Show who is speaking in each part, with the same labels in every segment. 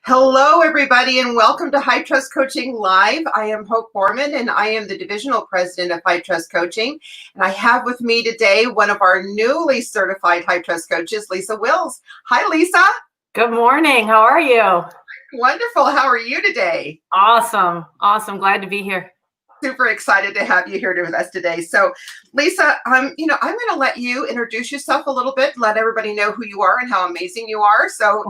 Speaker 1: Hello, everybody, and welcome to High Trust Coaching Live. I am Hope Borman, and I am the Divisional President of High Trust Coaching. And I have with me today one of our newly certified High Trust coaches, Lisa Wills. Hi, Lisa.
Speaker 2: Good morning. How are you?
Speaker 1: Wonderful. How are you today?
Speaker 2: Awesome. Glad to be here.
Speaker 1: Super excited to have you here with us today. So, Lisa, I'm going to let you introduce yourself a little bit, let everybody know who you are and how amazing you are. So,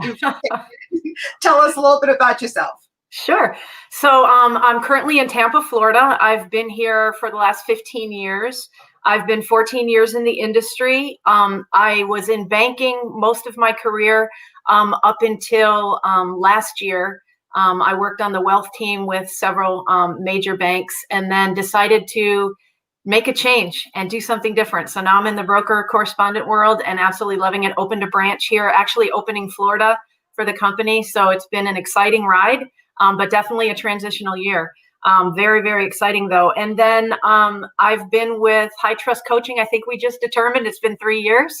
Speaker 1: tell us a little bit about yourself.
Speaker 2: Sure. So, I'm currently in Tampa, Florida. I've been here for the last 15 years. I've been 14 years in the industry. I was in banking most of my career up until last year. I worked on the wealth team with several major banks and then decided to make a change and do something different. So now I'm in the broker correspondent world and absolutely loving it. Opened a branch here, actually opening Florida for the company. So it's been an exciting ride, but definitely a transitional year. Very, very exciting though. And then I've been with High Trust Coaching. I think we just determined it's been 3 years.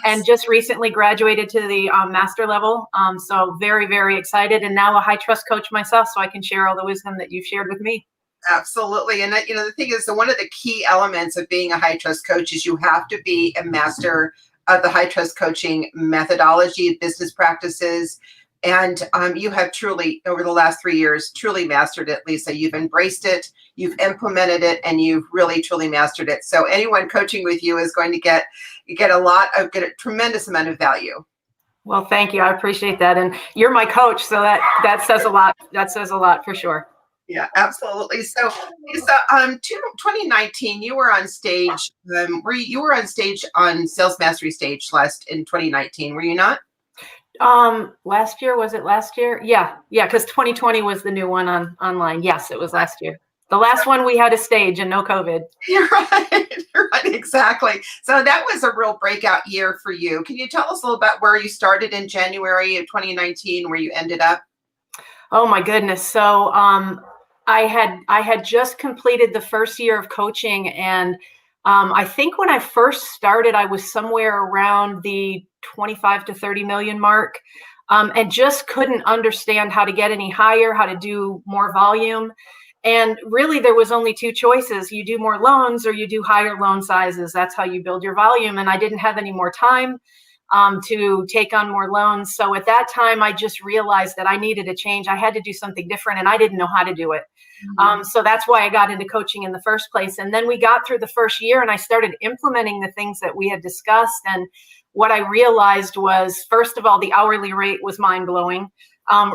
Speaker 2: And just recently graduated to the master level. So very, very excited. And now a high trust coach myself, so I can share all the wisdom that you've shared with me.
Speaker 1: Absolutely. And the thing is, one of the key elements of being a high trust coach is you have to be a master of the high trust coaching methodology, business practices. And you have truly, over the last 3 years, truly mastered it, Lisa. You've embraced it, you've implemented it, and you've really, truly mastered it. So anyone coaching with you is going to get a tremendous amount of value.
Speaker 2: Well, thank you. I appreciate that. And you're my coach, so that says a lot. That says a lot for sure.
Speaker 1: Yeah, absolutely. So, Lisa, 2019, you were on stage. You were on stage on Sales Mastery Stage in 2019? Were you not?
Speaker 2: Last year, was it last year? Yeah, because 2020 was the new one online. Yes, it was last year. The last one we had a stage and no COVID.
Speaker 1: You're right, exactly. So that was a real breakout year for you. Can you tell us a little about where you started in January of 2019, where you ended up?
Speaker 2: Oh my goodness. So I had just completed the first year of coaching, and I think when I first started, I was somewhere around the 25 to 30 million mark, and just couldn't understand how to get any higher, how to do more volume. And really, there was only two choices. You do more loans or you do higher loan sizes. That's how you build your volume. And I didn't have any more time to take on more loans. So at that time, I just realized that I needed a change. I had to do something different, and I didn't know how to do it. So that's why I got into coaching in the first place. And then we got through the first year and I started implementing the things that we had discussed. And what I realized was, first of all, the hourly rate was mind-blowing.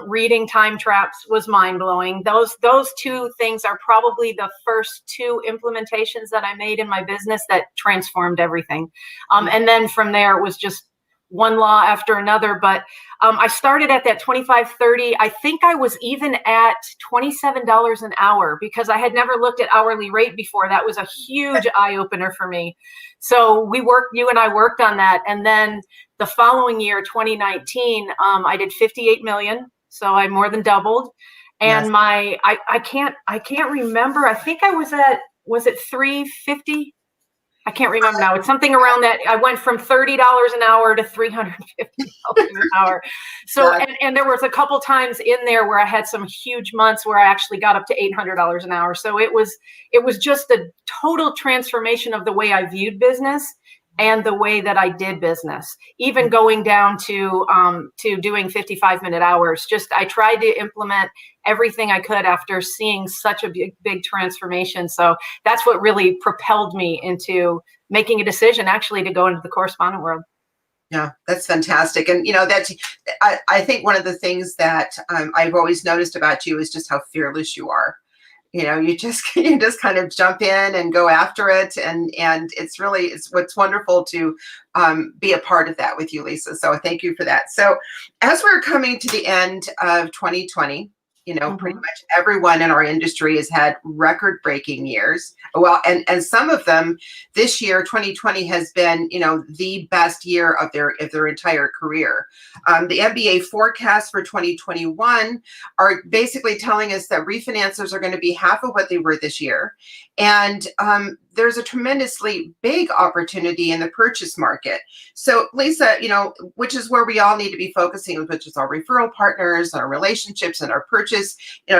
Speaker 2: Reading time traps was mind-blowing. Those two things are probably the first two implementations that I made in my business that transformed everything. And then from there, it was just one law after another. But I started at that 25, 30. I think I was even at $27 an hour because I had never looked at hourly rate before. That was a huge eye opener for me. So you and I worked on that. And then the following year, 2019, I did 58 million. So I more than doubled. And yes. I can't remember. I think I was it 350? I can't remember now. It's something around that. I went from $30 an hour to $350 an hour. So, and there was a couple times in there where I had some huge months where I actually got up to $800 an hour. So it was just a total transformation of the way I viewed business and the way that I did business, even going down to doing 55-minute hours. Just, I tried to implement everything I could after seeing such a big transformation. So that's what really propelled me into making a decision actually to go into the correspondent world.
Speaker 1: Yeah, that's fantastic. And, I think one of the things that I've always noticed about you is just how fearless you are. You just kind of jump in and go after it. And it's what's wonderful to be a part of that with you, Lisa. So thank you for that. So as we're coming to the end of 2020, pretty much everyone in our industry has had record-breaking years. Well, and some of them this year, 2020, has been, the best year of their entire career. The MBA forecasts for 2021 are basically telling us that refinancers are going to be half of what they were this year, and there's a tremendously big opportunity in the purchase market. So Lisa, which is where we all need to be focusing, which is our referral partners, our relationships, and our purchase,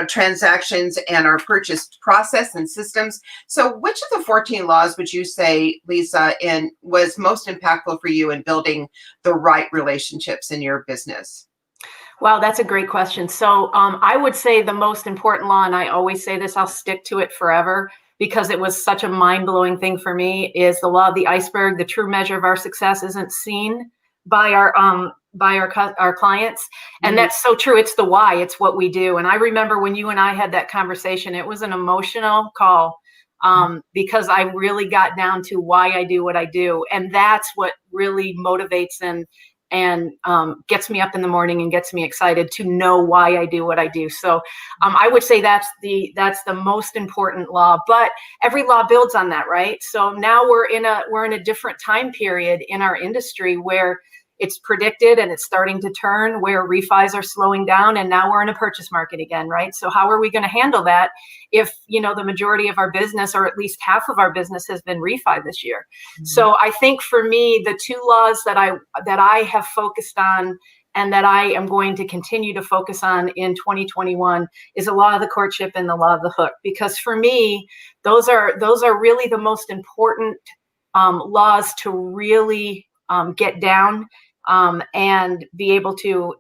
Speaker 1: transactions, and our purchase process and systems. So which of the 14 laws would you say, Lisa, was most impactful for you in building the right relationships in your business?
Speaker 2: Wow, that's a great question. So I would say the most important law, and I always say this, I'll stick to it forever because it was such a mind-blowing thing for me, is the law of the iceberg. The true measure of our success isn't seen by our clients. And that's so true. It's the why, it's what we do. And I remember when you and I had that conversation, it was an emotional call because I really got down to why I do what I do. And that's what really motivates and gets me up in the morning and gets me excited to know why I do what I do. So I would say that's the most important law, but every law builds on that, right? So now we're in a different time period in our industry where it's predicted and it's starting to turn, where refis are slowing down, and now we're in a purchase market again, right? So how are we going to handle that if, the majority of our business, or at least half of our business, has been refi this year? So I think for me, the two laws that I have focused on and that I am going to continue to focus on in 2021 is the law of the courtship and the law of the hook, because for me, those are really the most important laws to really get down and be able to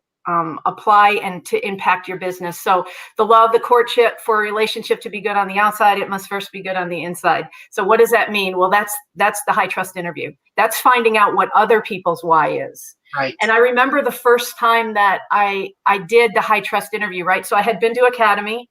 Speaker 2: apply and to impact your business. So the law of the courtship, for a relationship to be good on the outside, it must first be good on the inside. So what does that mean? Well, that's the high trust interview. That's finding out what other people's why is.
Speaker 1: Right.
Speaker 2: And I remember the first time that I did the high trust interview, right? So I had been to Academy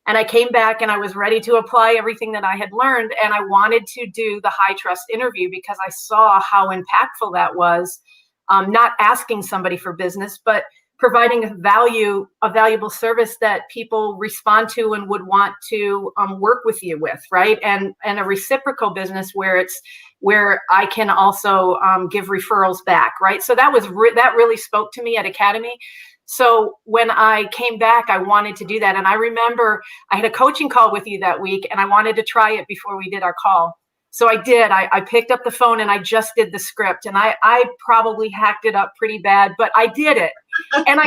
Speaker 2: and I came back and I was ready to apply everything that I had learned. And I wanted to do the high trust interview because I saw how impactful that was. Not asking somebody for business, but providing a valuable service that people respond to and would want to work with you with, right? And a reciprocal business where I can also give referrals back, right? So that really spoke to me at Academy. So when I came back, I wanted to do that. And I remember I had a coaching call with you that week and I wanted to try it before we did our call. So I did. I picked up the phone and I just did the script, and I probably hacked it up pretty bad, but I did it, and I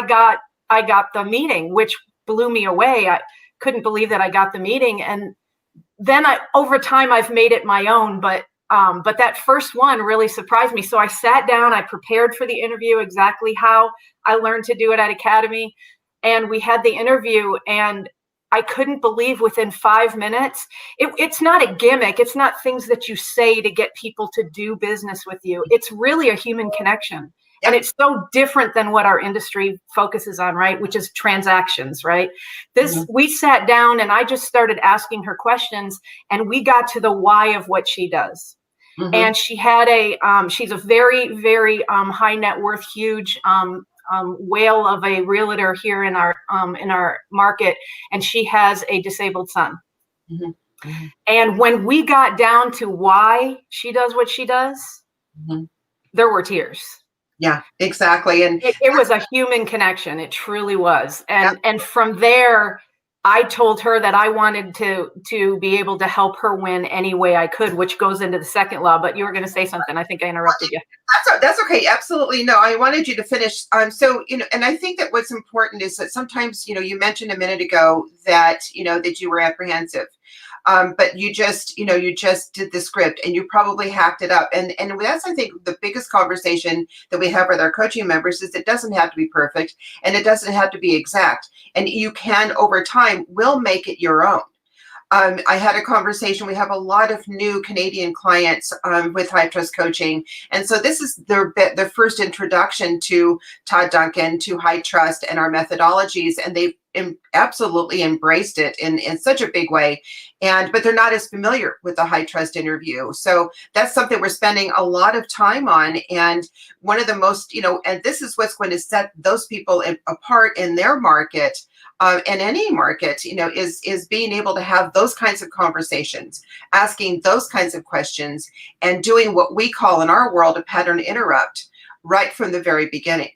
Speaker 2: got the meeting, which blew me away. I couldn't believe that I got the meeting, and then over time I've made it my own. But that first one really surprised me. So I sat down, I prepared for the interview exactly how I learned to do it at Academy, and we had the interview, and I couldn't believe within 5 minutes, it's not a gimmick. It's not things that you say to get people to do business with you. It's really a human connection. And it's so different than what our industry focuses on, right? Which is transactions, right? We sat down and I just started asking her questions, and we got to the why of what she does. And she had she's a very, very high net worth, huge whale of a realtor here in our market, and she has a disabled son. And when we got down to why she does what she does, there were tears.
Speaker 1: Yeah, exactly. And
Speaker 2: it was a human connection. It truly was. And from there, I told her that I wanted to be able to help her win any way I could, which goes into the second law. But you were going to say something. I think I interrupted you.
Speaker 1: That's okay. Absolutely. No, I wanted you to finish. So, and I think that what's important is that sometimes, you mentioned a minute ago that, that you were apprehensive. But you just did the script and you probably hacked it up. And that's, I think, the biggest conversation that we have with our coaching members is it doesn't have to be perfect and it doesn't have to be exact. And you can, over time, will make it your own. I had a conversation. We have a lot of new Canadian clients with High Trust Coaching. And so this is their first introduction to Todd Duncan, to High Trust and our methodologies. And they've absolutely embraced it in such a big way. But they're not as familiar with the High Trust interview. So that's something we're spending a lot of time on. And one of the most, and this is what's going to set those people apart in their market. In any market, is being able to have those kinds of conversations, asking those kinds of questions, and doing what we call in our world a pattern interrupt right from the very beginning.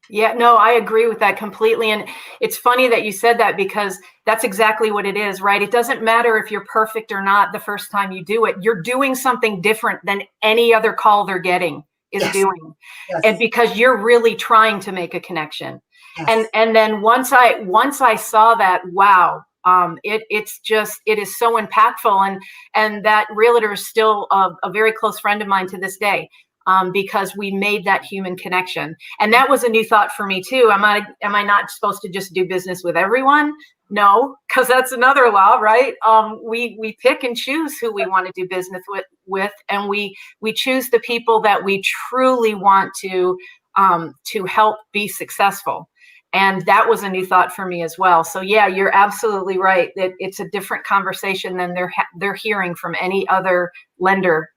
Speaker 2: Yeah, no, I agree with that completely. And it's funny that you said that because that's exactly what it is, right? It doesn't matter if you're perfect or not the first time you do it. You're doing something different than any other call they're getting is
Speaker 1: Yes,
Speaker 2: doing. And
Speaker 1: yes,
Speaker 2: because you're really trying to make a connection. And
Speaker 1: yes.
Speaker 2: then once I saw that, wow, it is so impactful. And that realtor is still a very close friend of mine to this day. Because we made that human connection. And that was a new thought for me too. Am I not supposed to just do business with everyone? No, because that's another law, right? We pick and choose who we want to do business with, and we choose the people that we truly want to help be successful. And that was a new thought for me as well. So yeah, you're absolutely right that it's a different conversation than they're hearing from any other lender,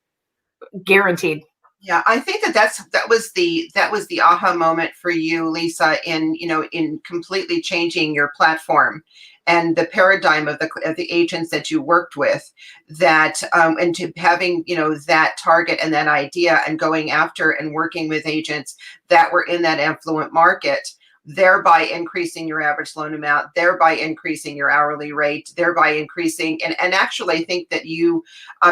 Speaker 2: guaranteed.
Speaker 1: Yeah, I think that was the aha moment for you, Lisa, in in completely changing your platform and the paradigm of the agents that you worked with. That and to having that target and that idea and going after and working with agents that were in that affluent market, thereby increasing your average loan amount, thereby increasing your hourly rate, thereby increasing and actually I think that you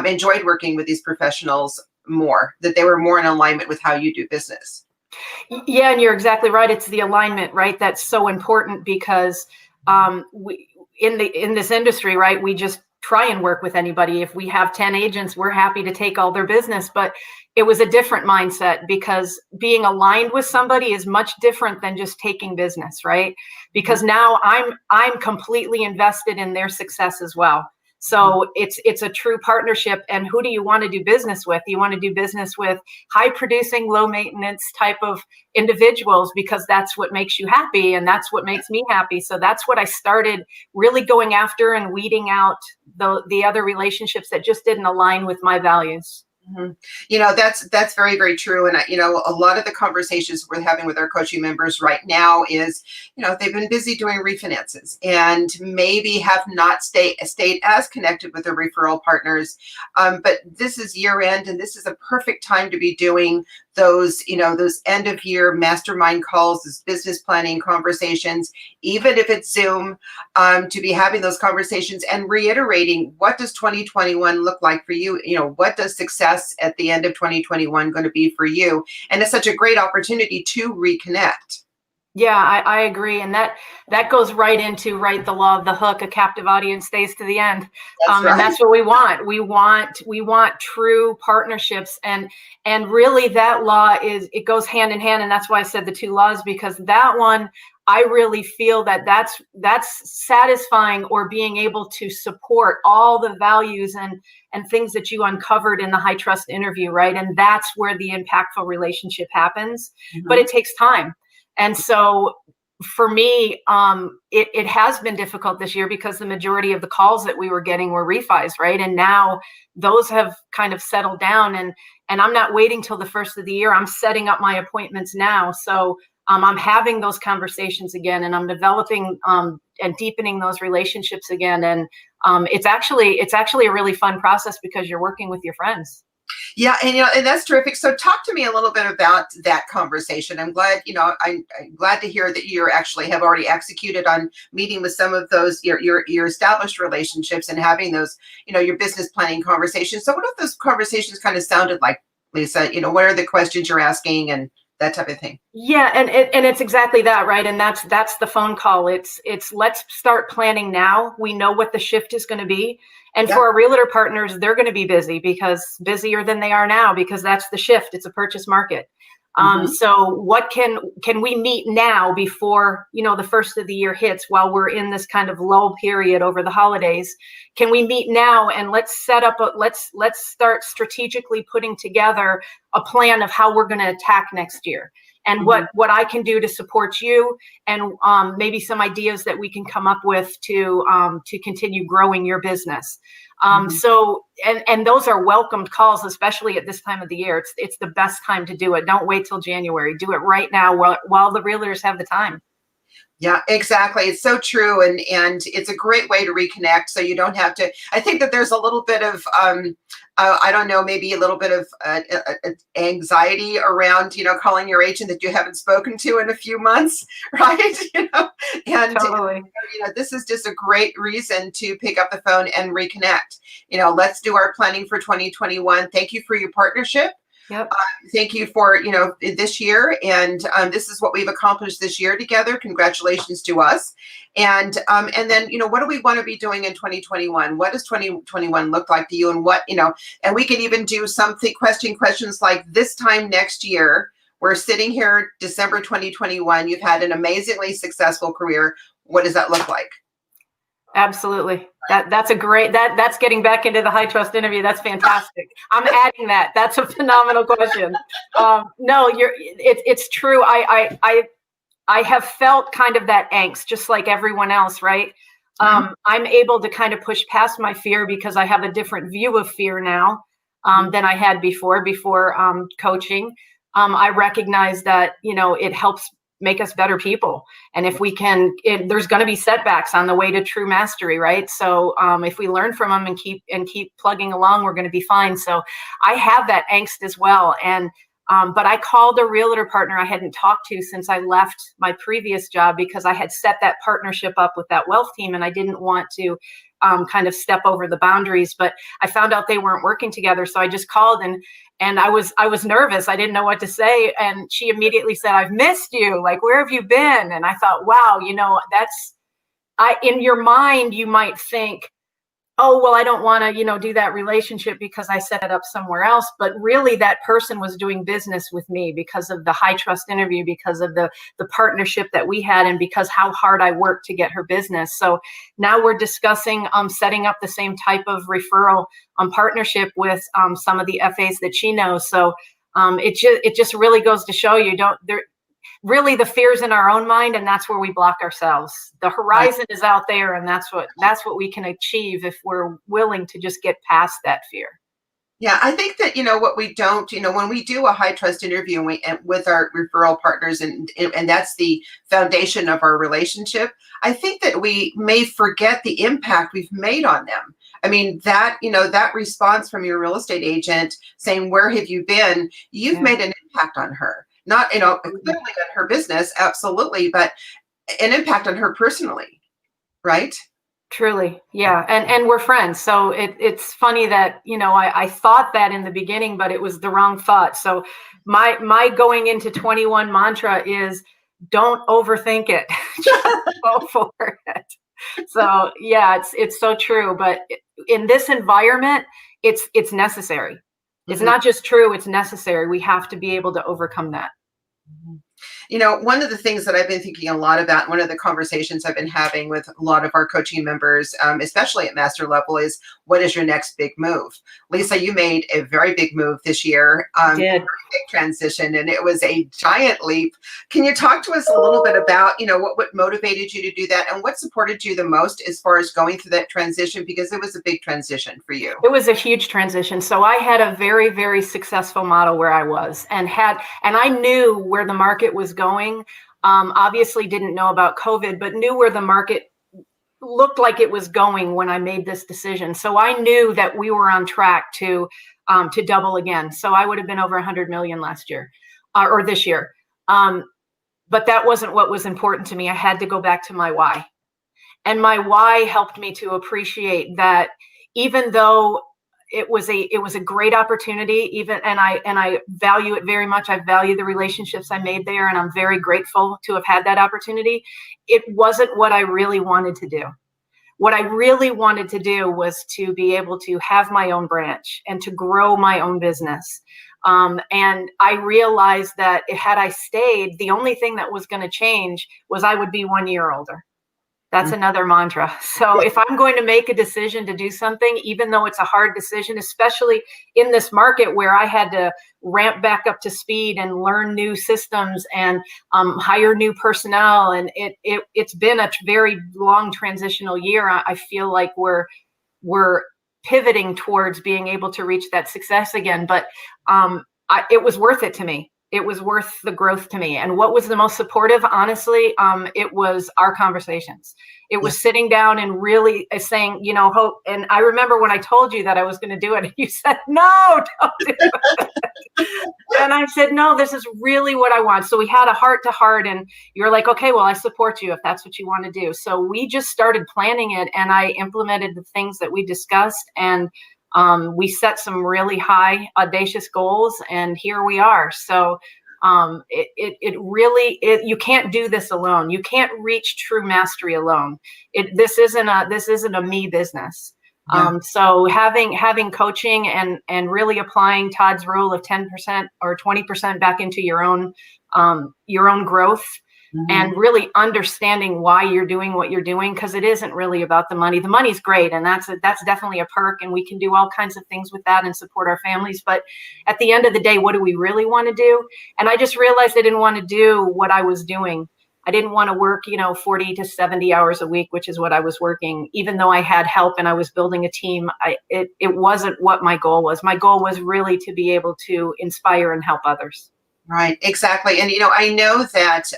Speaker 1: enjoyed working with these professionals more, that they were more in alignment with how you do business.
Speaker 2: Yeah, and you're exactly right. It's the alignment, right? That's so important because we in this industry, right? We just try and work with anybody. If we have 10 agents, we're happy to take all their business. But it was a different mindset because being aligned with somebody is much different than just taking business, right? Because now I'm completely invested in their success as well. So it's a true partnership. And who do you want to do business with? You want to do business with high producing, low maintenance type of individuals because that's what makes you happy and that's what makes me happy. So that's what I started really going after and weeding out the other relationships that just didn't align with my values.
Speaker 1: Mhm. That's very, very true. And a lot of the conversations we're having with our coaching members right now is, they've been busy doing refinances and maybe have not stayed as connected with their referral partners. But this is year end, and this is a perfect time to be doing those end of year mastermind calls, those business planning conversations, even if it's Zoom, to be having those conversations and reiterating what does 2021 look like for you? What does success at the end of 2021 going to be for you? And it's such a great opportunity to reconnect.
Speaker 2: Yeah, I agree. And that goes right into the law of the hook, a captive audience stays to the end.
Speaker 1: That's
Speaker 2: And
Speaker 1: right.
Speaker 2: that's what we want. We want true partnerships. And really that law it goes hand in hand. And that's why I said the two laws, because that one, I really feel that's satisfying, or being able to support all the values and things that you uncovered in the high trust interview, right? And that's where the impactful relationship happens. But
Speaker 1: Mhm.
Speaker 2: it takes time. And so for me, it has been difficult this year because the majority of the calls that we were getting were refis, right? And now those have kind of settled down, and I'm not waiting till the first of the year. I'm setting up my appointments now. So I'm having those conversations again, and I'm developing and deepening those relationships again. And it's actually a really fun process because you're working with your friends.
Speaker 1: Yeah, and that's terrific. So talk to me a little bit about that conversation. I'm glad, I'm glad to hear that you actually have already executed on meeting with some of those your established relationships and having those, your business planning conversations. So what have those conversations kind of sounded like, Lisa? What are the questions you're asking and that type of thing?
Speaker 2: Yeah, and it's exactly that, right? And that's the phone call. It's let's start planning now. We know what the shift is going to be. And
Speaker 1: Yeah.
Speaker 2: for our realtor partners, they're going to be busy, because busier than they are now, because that's the shift. It's a purchase market.
Speaker 1: Hmm.
Speaker 2: So what can we meet now before, the first of the year hits, while we're in this kind of lull period over the holidays? Can we meet now and let's set up let's start strategically putting together a plan of how we're going to attack next year, and
Speaker 1: Hmm.
Speaker 2: what I can do to support you, and maybe some ideas that we can come up with to continue growing your business.
Speaker 1: Hmm.
Speaker 2: So and those are welcomed calls, especially at this time of the year. It's the best time to do it. Don't wait till January. Do it right now while the realtors have the time.
Speaker 1: Yeah, exactly. It's so true, and it's a great way to reconnect. So you don't have to. I think that there's a little bit of I don't know, maybe a little bit of anxiety around calling your agent that you haven't spoken to in a few months, right? And
Speaker 2: Totally.
Speaker 1: this is just a great reason to pick up the phone and reconnect. Let's do our planning for 2021. Thank you for your partnership.
Speaker 2: Yep.
Speaker 1: Thank you for this year, and this is what we've accomplished this year together. Congratulations to us, and then what do we want to be doing in 2021? What does 2021 look like to you, and and we can even do something questions like this time next year. We're sitting here December 2021. You've had an amazingly successful career. What does that look like?
Speaker 2: Absolutely. That's a great, that's getting back into the high trust interview. That's fantastic. I'm adding that. That's a phenomenal question. No, it's true. I have felt kind of that angst, just like everyone else, right? I'm able to kind of push past my fear because I have a different view of fear now than I had before coaching. I recognize that, it helps make us better people. And if we can, there's going to be setbacks on the way to true mastery, right? So if we learn from them and keep plugging along, we're going to be fine. So I have that angst as well. And but I called a realtor partner I hadn't talked to since I left my previous job because I had set that partnership up with that wealth team and I didn't want to kind of step over the boundaries, but I found out they weren't working together. So I just called and I was nervous. I didn't know what to say. And she immediately said, "I've missed you. Like, where have you been?" And I thought, wow, in your mind, you might think, oh, well, I don't want to, do that relationship because I set it up somewhere else. But really that person was doing business with me because of the high trust interview, because of the partnership that we had, and because how hard I worked to get her business. So now we're discussing setting up the same type of referral partnership with some of the FAs that she knows. So it just really goes to show you, really the fear's in our own mind, and that's where we block ourselves. The horizon is out there, and that's what we can achieve if we're willing to just get past that fear.
Speaker 1: Yeah, I think that what we don't, when we do a high trust interview and with our referral partners, and that's the foundation of our relationship, I think that we may forget the impact we've made on them. I mean, that response from your real estate agent saying, "Where have you been?" You've made an impact on her. Not, clearly on her business, absolutely, but an impact on her personally, right?
Speaker 2: Truly. Yeah. And we're friends. So it's funny that, I thought that in the beginning, but it was the wrong thought. So my going into 21 mantra is don't overthink it. Just go for it. So yeah, it's so true. But in this environment, it's necessary. It's not just true, it's necessary. We have to be able to overcome that.
Speaker 1: One of the things that I've been thinking a lot about, one of the conversations I've been having with a lot of our coaching members, especially at master level, is what is your next big move? Lisa, you made a very big move this year.
Speaker 2: Did.
Speaker 1: Big transition, and it was a giant leap. Can you talk to us a little bit about, what motivated you to do that, and what supported you the most as far as going through that transition? Because it was a big transition for you.
Speaker 2: It was a huge transition. So I had a very, very successful model where I was, and I knew where the market was going. Obviously didn't know about COVID, but knew where the market looked like it was going when I made this decision. So I knew that we were on track to double again. So I would have been over 100 million last year or this year. But that wasn't what was important to me. I had to go back to my why. And my why helped me to appreciate that even though it was a great opportunity, and I value it very much. I value the relationships I made there, and I'm very grateful to have had that opportunity. It wasn't what I really wanted to do. What I really wanted to do was to be able to have my own branch and to grow my own business. And I realized that had I stayed, the only thing that was going to change was I would be 1 year older. That's another mantra. So if I'm going to make a decision to do something, even though it's a hard decision, especially in this market where I had to ramp back up to speed and learn new systems and hire new personnel, and it's been a very long transitional year. I feel like we're pivoting towards being able to reach that success again. But it was worth it to me. it was worth the growth to me. And what was the most supportive? Honestly, it was our conversations. It was sitting down and really saying, you know, Hope. And I remember when I told you that I was going to do it, and you said, no, don't do it. And I said, no, this is really what I want. So we had a heart to heart, and you're like, okay, well, I support you if that's what you want to do. So we just started planning it, and I implemented the things that we discussed, and we set some really high, audacious goals, and here we are. So it really, you can't do this alone. You can't reach true mastery alone. This isn't a me business. Yeah. So having coaching and really applying Todd's rule of 10% or 20% back into your own growth. Mm-hmm. And really understanding why you're doing what you're doing, because it isn't really about the money. The money's great, and that's definitely a perk, and we can do all kinds of things with that and support our families. But at the end of the day, what do we really want to do? And I just realized I didn't want to do what I was doing. I didn't want to work, 40 to 70 hours a week, which is what I was working. Even though I had help and I was building a team, it wasn't what my goal was. My goal was really to be able to inspire and help others.
Speaker 1: Right, exactly. And, I know that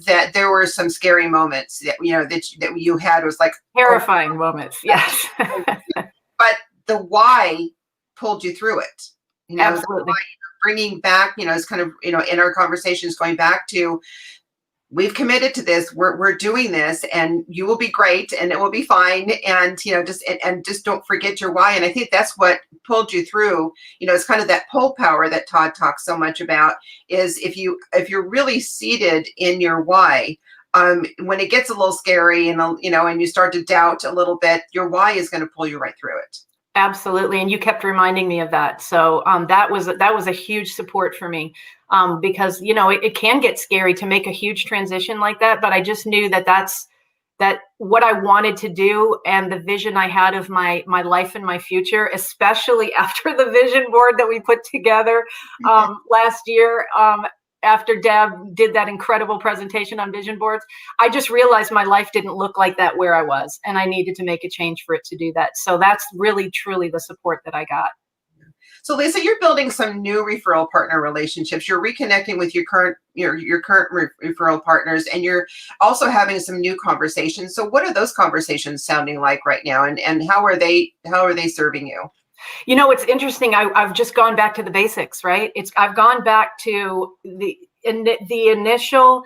Speaker 1: that there were some scary moments that, that you had was like
Speaker 2: terrifying moments. Yes.
Speaker 1: But the why pulled you through it.
Speaker 2: Absolutely.
Speaker 1: Bringing back, it's kind of, in our conversations going back to, we've committed to this. We're doing this, and you will be great, and it will be fine. And just don't forget your why. And I think that's what pulled you through. It's kind of that pull power that Todd talks so much about. Is if you're really seated in your why, when it gets a little scary and and you start to doubt a little bit, your why is going to pull you right through it.
Speaker 2: Absolutely. And you kept reminding me of that. So that was a huge support for me, because, it can get scary to make a huge transition like that. But I just knew that's what I wanted to do, and the vision I had of my life and my future, especially after the vision board that we put together last year. After Deb did that incredible presentation on vision boards, I just realized my life didn't look like that where I was, and I needed to make a change for it to do that. So that's really, truly the support that I got.
Speaker 1: So Lisa, you're building some new referral partner relationships. You're reconnecting with your current referral partners, and you're also having some new conversations. So what are those conversations sounding like right now, and how are they serving you?
Speaker 2: It's interesting. I've just gone back to the basics, right? I've gone back to the initial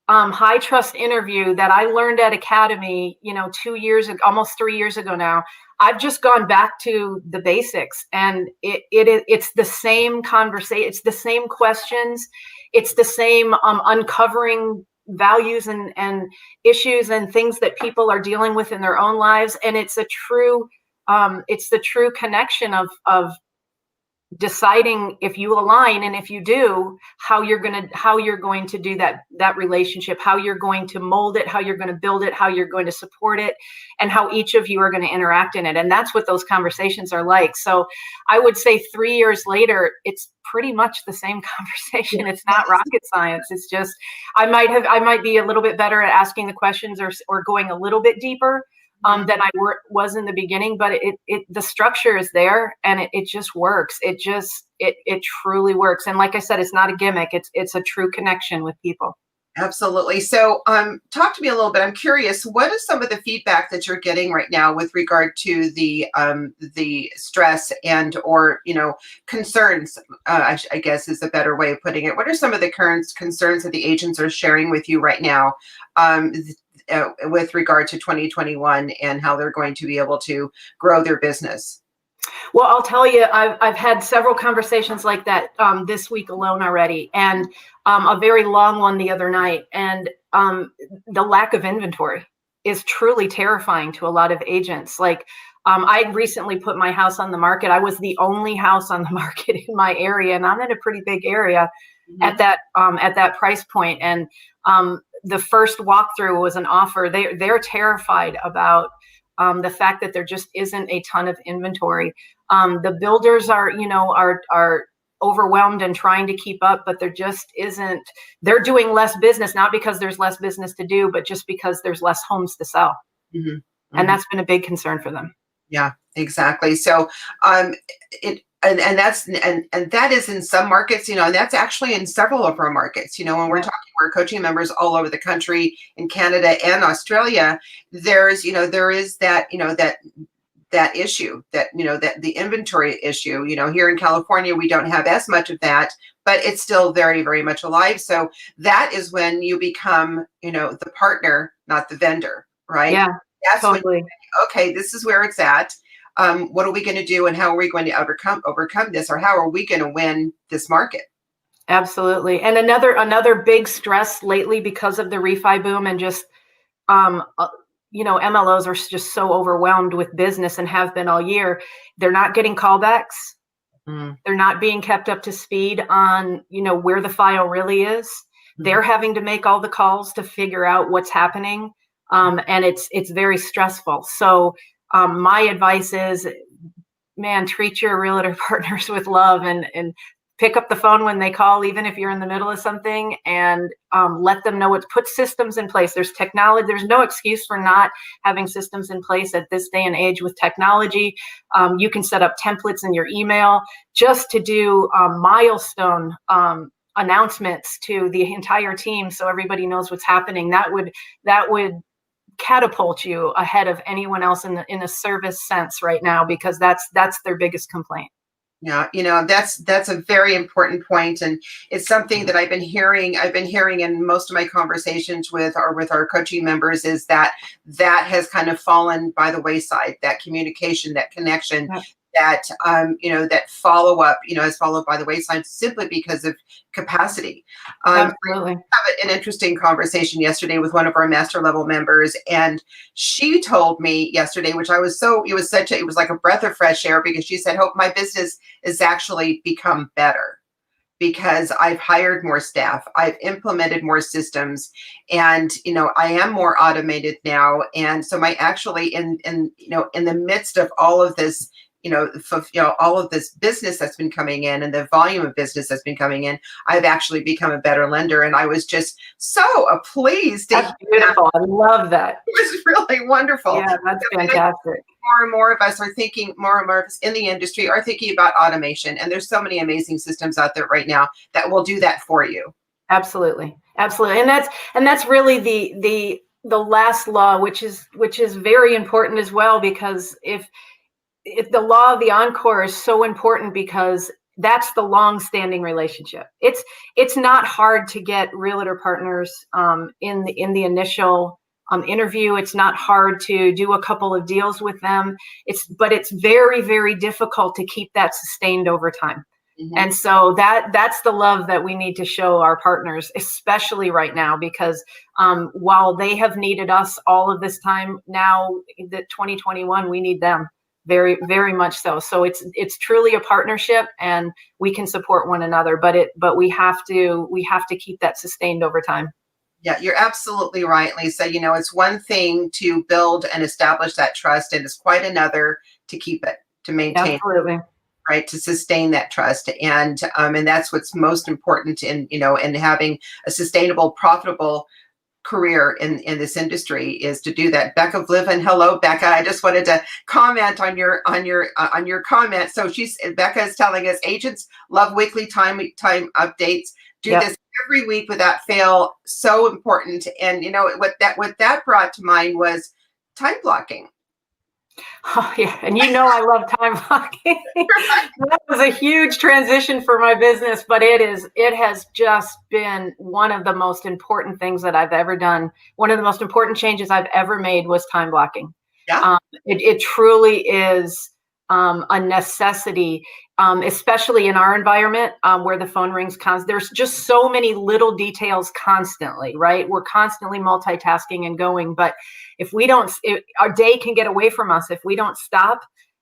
Speaker 2: high trust interview that I learned at Academy, 2 years ago, almost 3 years ago now. I've just gone back to the basics, and it's the same conversation. It's the same questions. It's the same uncovering values and issues and things that people are dealing with in their own lives. And it's the true connection of deciding if you align, and if you do, how you're going to do that relationship, how you're going to mold it, how you're going to build it, how you're going to support it, and how each of you are going to interact in it. And that's what those conversations are like. So I would say 3 years later, it's pretty much the same conversation. It's not rocket science. It's just, I might be a little bit better at asking the questions or going a little bit deeper than I was in the beginning, but the structure is there, and it just works. It truly works. And like I said, it's not a gimmick. It's a true connection with people.
Speaker 1: Absolutely. So talk to me a little bit. I'm curious, what is some of the feedback that you're getting right now with regard to the stress and or concerns, I guess is a better way of putting it. What are some of the current concerns that the agents are sharing with you right now with regard to 2021 and how they're going to be able to grow their business?
Speaker 2: Well, I'll tell you, I've had several conversations like that this week alone already, and a very long one the other night. And the lack of inventory is truly terrifying to a lot of agents. Like, I recently put my house on the market. I was the only house on the market in my area, and I'm in a pretty big area at that price point. And the first walkthrough was an offer. They're terrified about the fact that there just isn't a ton of inventory. The builders are overwhelmed and trying to keep up, but there just isn't. They're doing less business, not because there's less business to do, but just because there's less homes to sell. Mm-hmm. And that's been a big concern for them.
Speaker 1: Yeah, exactly. So and that's and that is in some markets, and that's actually in several of our markets. When we're
Speaker 2: Yeah.
Speaker 1: talking our coaching members all over the country, in Canada and Australia, there is that that issue, that the inventory issue. Here in California, we don't have as much of that, but it's still very, very much alive. So that is when you become, the partner, not the vendor, right?
Speaker 2: Yeah,
Speaker 1: That's when,
Speaker 2: totally.
Speaker 1: okay, this is where it's at. What are we going to do, and how are we going to overcome this, or how are we going to win this market?
Speaker 2: Absolutely. And another big stress lately because of the refi boom and just um uh, MLOs are just so overwhelmed with business and have been all year. They're not getting callbacks.
Speaker 1: Mm.
Speaker 2: They're not being kept up to speed on, where the file really is.
Speaker 1: Mm-hmm.
Speaker 2: They're having to make all the calls to figure out what's happening. And it's very stressful. So my advice is, man, treat your realtor partners with love and pick up the phone when they call, even if you're in the middle of something, and let them know put systems in place. There's technology. There's no excuse for not having systems in place at this day and age with technology. You can set up templates in your email just to do milestone announcements to the entire team, so everybody knows what's happening. That would catapult you ahead of anyone else in a service sense right now, because that's their biggest complaint.
Speaker 1: Yeah, that's a very important point, and it's something that I've been hearing in most of my conversations with our coaching members, is that has kind of fallen by the wayside. That communication, that connection,
Speaker 2: Yeah.
Speaker 1: that that follow up, has followed by the wayside simply because of capacity.
Speaker 2: Absolutely.
Speaker 1: An interesting conversation yesterday with one of our master level members, and she told me yesterday, which it was like a breath of fresh air, because she said, "Hope, my business has actually become better because I've hired more staff, I've implemented more systems, and I am more automated now, and so my actually in the midst of all of this." All of this business that's been coming in, and the volume of business that's been coming in, I've actually become a better lender. And I was just so pleased to
Speaker 2: That's beautiful. I love that.
Speaker 1: It was really wonderful.
Speaker 2: Yeah, that's fantastic.
Speaker 1: More and more of us are thinking, more and more of us in the industry are thinking about automation. And there's so many amazing systems out there right now that will do that for you.
Speaker 2: Absolutely. Absolutely. And that's really the last law, which is very important as well, because if the law of the encore is so important, because that's the long-standing relationship. It's not hard to get realtor partners in the initial interview. It's not hard to do a couple of deals with them. But it's very, very difficult to keep that sustained over time. Mm-hmm. And so that's the love that we need to show our partners, especially right now, because while they have needed us all of this time, now that 2021, we need them. Very, very much so. So it's truly a partnership, and we can support one another, but we have to keep that sustained over time.
Speaker 1: Yeah, you're absolutely right, Lisa. It's one thing to build and establish that trust, and it's quite another to keep it, to maintain.
Speaker 2: Absolutely.
Speaker 1: Right, to sustain that trust, and that's what's most important in having a sustainable, profitable career in this industry, is to do that. Becca Vliven, hello, Becca. I just wanted to comment on your comment. So Becca is telling us, agents love weekly time updates. Do this every week without fail. So important. And what that brought to mind was time blocking.
Speaker 2: Oh yeah, and I love time blocking. That was a huge transition for my business, but it has just been one of the most important things that I've ever done. One of the most important changes I've ever made was time blocking.
Speaker 1: Yeah.
Speaker 2: It truly is a necessity, especially in our environment where the phone rings constantly. There's just so many little details constantly, right? We're constantly multitasking and going, but if we don't, our day can get away from us if we don't stop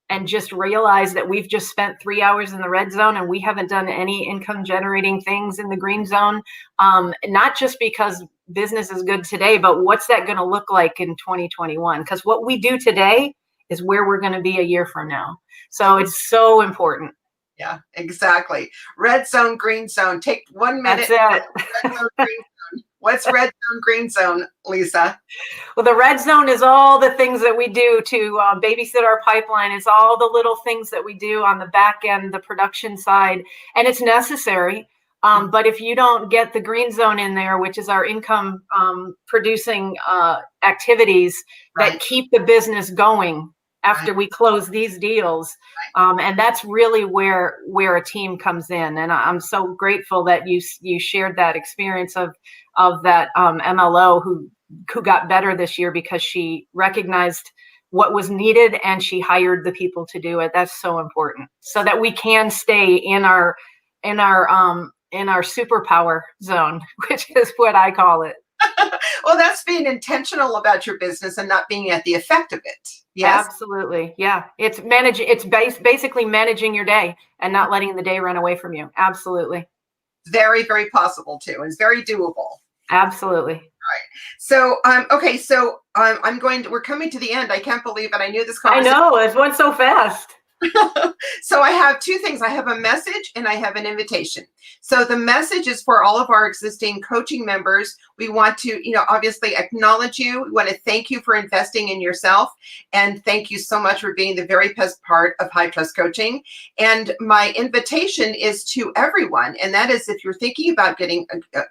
Speaker 2: and just realize that we've just spent 3 hours in the red zone and we haven't done any income generating things in the green zone. Not just because business is good today, but what's that going to look like in 2021? Because what we do today is where we're going to be a year from now. So it's so important.
Speaker 1: Yeah, exactly. Red zone, green zone. Take 1 minute.
Speaker 2: That's it.
Speaker 1: Red zone, green zone. What's red zone, green zone, Lisa?
Speaker 2: Well, the red zone is all the things that we do to babysit our pipeline. It's all the little things that we do on the back end, the production side, and it's necessary. But if you don't get the green zone in there, which is our income producing activities that keep the business going after we close these deals, and that's really where a team comes in. And I'm so grateful that you shared that experience of that MLO who got better this year because she recognized what was needed and she hired the people to do it. That's so important, so that we can stay in our superpower zone, which is what I call it.
Speaker 1: Well, that's being intentional about your business and not being at the effect of it. Yes,
Speaker 2: absolutely. Yeah, it's basically managing your day and not letting the day run away from you. Absolutely.
Speaker 1: Very, very possible too. It's very doable.
Speaker 2: Absolutely.
Speaker 1: Right. So, okay. So, we're coming to the end. I can't believe it. I knew this conversation.
Speaker 2: I know, it went so fast.
Speaker 1: So I have two things. I have a message and I have an invitation. So the message is for all of our existing coaching members. We want to, obviously acknowledge you. We want to thank you for investing in yourself. And thank you so much for being the very best part of High Trust Coaching. And my invitation is to everyone. And that is, if you're thinking about getting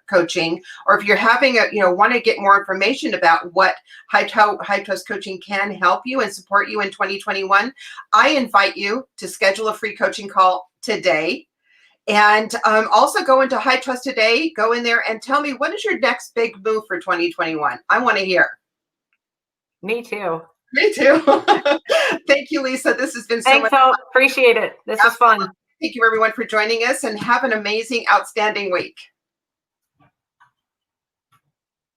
Speaker 1: coaching, or if you're having want to get more information about what High Trust Coaching can help you and support you in 2021, I invite you to schedule a free coaching call today. And also go into High Trust Today, go in there and tell me, what is your next big move for 2021? I want to hear.
Speaker 2: Me too.
Speaker 1: Me too. Thank you, Lisa. This has been so much
Speaker 2: fun. Appreciate it. This is fun.
Speaker 1: Thank you, everyone, for joining us, and have an amazing, outstanding week.